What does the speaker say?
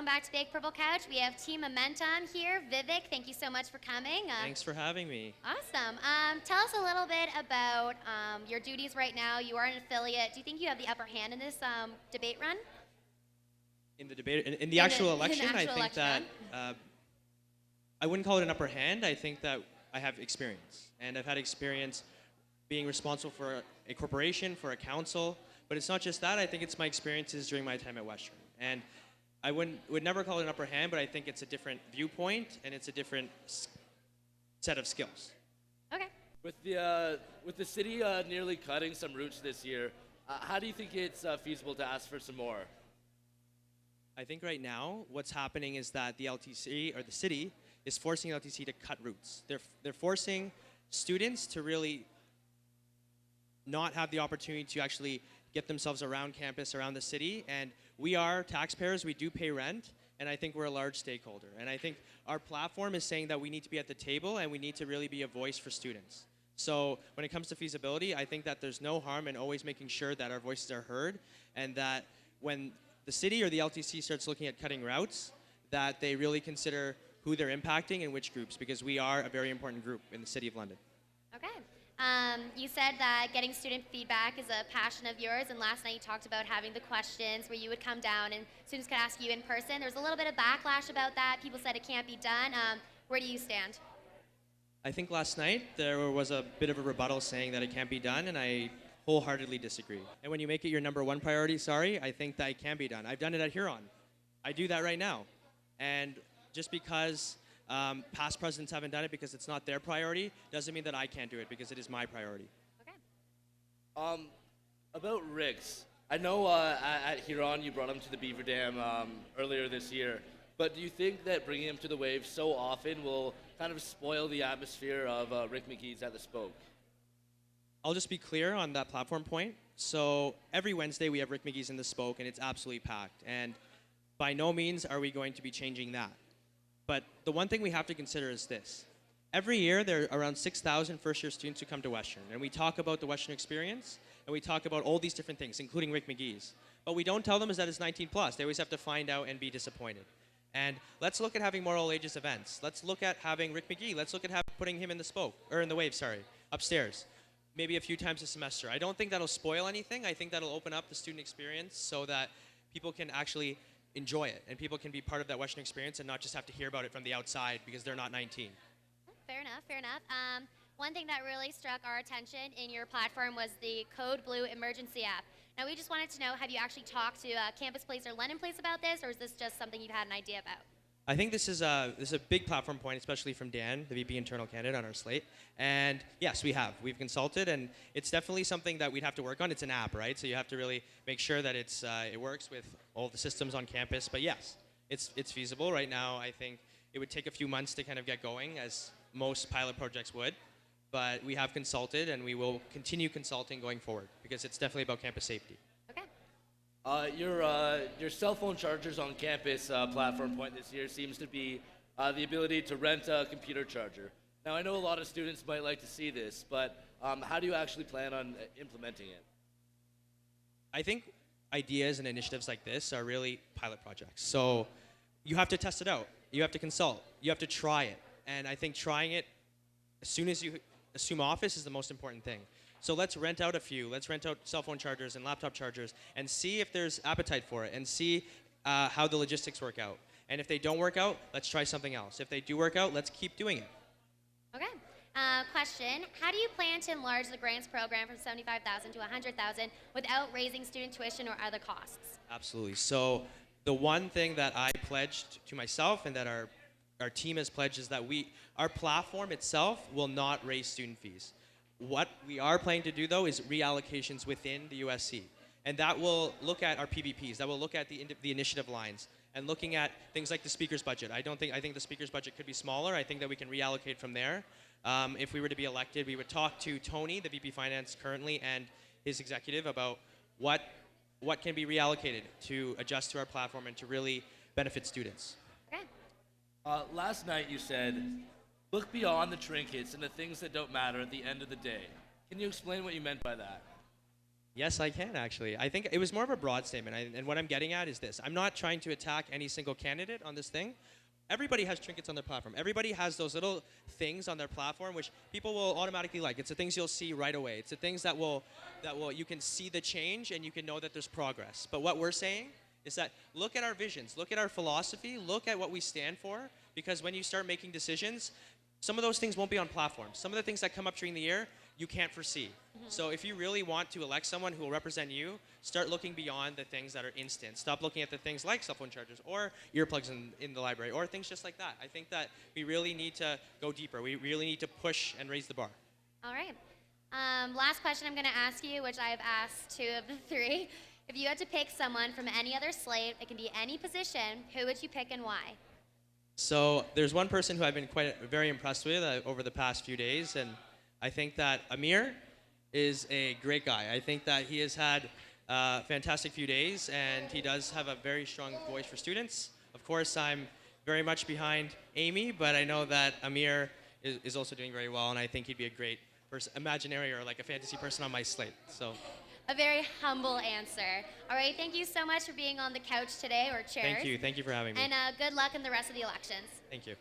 welcome back to Big Purple Couch. We have Team Momentum here. Vivek, thank you so much for coming. Thanks for having me. Awesome. Tell us a little bit about your duties right now. You are an affiliate. Do you think you have the upper hand in this debate run? In the debate, in the actual election, I think that I wouldn't call it an upper hand. I think that I have experience, and I've had experience being responsible for a corporation, for a council. But it's not just that. I think it's my experiences during my time at Western, and I would never call it an upper hand. But I think it's a different viewpoint, and it's a different set of skills. Okay. With the city nearly cutting some routes this year, how do you think it's feasible to ask for some more? I think right now what's happening is that the LTC or the city is forcing LTC to cut routes. They're forcing students to really not have the opportunity to actually get themselves around campus, around the city. And we are taxpayers, we do pay rent, and I think we're a large stakeholder. And I think our platform is saying that we need to be at the table and we need to really be a voice for students. So when it comes to feasibility, I think that there's no harm in always making sure that our voices are heard, and that when the city or the LTC starts looking at cutting routes, that they really consider who they're impacting and which groups, because we are a very important group in the City of London. Okay. You said that getting student feedback is a passion of yours, and last night you talked about having the questions where you would come down and students could ask you in person. There was a little bit of backlash about that. People said it can't be done. Where do you stand? I think last night there was a bit of a rebuttal saying that it can't be done, and I wholeheartedly disagree. And when you make it your number one priority, I think that it can be done. I've done it at Huron. I do that right now. And just because past presidents haven't done it because it's not their priority doesn't mean that I can't do it, because it is my priority. Okay. About rigs, I know at Huron you brought him to the Beaver Dam earlier this year, but do you think that bringing him to the Wave so often will kind of spoil the atmosphere of Rick McGee's at the Spoke? I'll just be clear on that platform point. So every Wednesday we have Rick McGee's in the Spoke, and it's absolutely packed. And by no means are we going to be changing that. But the one thing we have to consider is this. Every year there are around 6,000 first-year students who come to Western, and we talk about the Western experience, and we talk about all these different things, including Rick McGee's. But we don't tell them is that it's 19 plus. They always have to find out and be disappointed. And let's look at having more all ages events. Let's look at having Rick McGee. Let's look at putting him in the Spoke, or in the Wave, upstairs. Maybe a few times a semester. I don't think that'll spoil anything. I think that'll open up the student experience so that people can actually enjoy it, and people can be part of that Western experience and not just have to hear about it from the outside because they're not 19. Fair enough, fair enough. One thing that really struck our attention in your platform was the Code Blue emergency app. Now, we just wanted to know, have you actually talked to Campus Place or Lennon Place about this, or is this just something you've had an idea about? I think this is a big platform point, especially from Dan, the VP internal candidate on our slate. And yes, we have. We've consulted, and it's definitely something that we'd have to work on. It's an app, right? So you have to really make sure that it works with all the systems on campus. But yes, it's feasible. Right now, I think it would take a few months to kind of get going, as most pilot projects would. But we have consulted, and we will continue consulting going forward, because it's definitely about campus safety. Okay. Your cell phone chargers on campus platform point this year seems to be the ability to rent a computer charger. Now, I know a lot of students might like to see this, but how do you actually plan on implementing it? I think ideas and initiatives like this are really pilot projects. So you have to test it out. You have to consult. You have to try it. And I think trying it as soon as you assume office is the most important thing. So let's rent out a few. Let's rent out cell phone chargers and laptop chargers and see if there's appetite for it, and see how the logistics work out. And if they don't work out, let's try something else. If they do work out, let's keep doing it. Okay. Question, how do you plan to enlarge the grants program from $75,000 to $100,000 without raising student tuition or other costs? Absolutely. So the one thing that I pledged to myself and that our team has pledged is that our platform itself will not raise student fees. What we are planning to do, though, is reallocations within the USC. And that will look at our PVPs, that will look at the initiative lines, and looking at things like the speaker's budget. I think the speaker's budget could be smaller. I think that we can reallocate from there. If we were to be elected, we would talk to Tony, the VP Finance currently, and his executive about what can be reallocated to adjust to our platform and to really benefit students. Okay. Last night you said, look beyond the trinkets and the things that don't matter at the end of the day. Can you explain what you meant by that? Yes, I can actually. I think it was more of a broad statement. And what I'm getting at is this: I'm not trying to attack any single candidate on this thing. Everybody has trinkets on their platform. Everybody has those little things on their platform which people will automatically like. It's the things you'll see right away. It's the things that will you can see the change and you can know that there's progress. But what we're saying is that look at our visions, look at our philosophy, look at what we stand for, because when you start making decisions, some of those things won't be on platforms. Some of the things that come up during the year, you can't foresee. So if you really want to elect someone who will represent you, start looking beyond the things that are instant. Stop looking at the things like cell phone chargers or earplugs in the library or things just like that. I think that we really need to go deeper. We really need to push and raise the bar. All right. Last question I'm going to ask you, which I've asked two of the three. If you had to pick someone from any other slate, it can be any position, who would you pick and why? So there's one person who I've been very impressed with over the past few days, and I think that Amir is a great guy. I think that he has had a fantastic few days, and he does have a very strong voice for students. Of course, I'm very much behind Amy, but I know that Amir is also doing very well, and I think he'd be a great imaginary or like a fantasy person on my slate. So. A very humble answer. All right, thank you so much for being on the couch today, or chairs. Thank you for having me. And good luck in the rest of the elections. Thank you.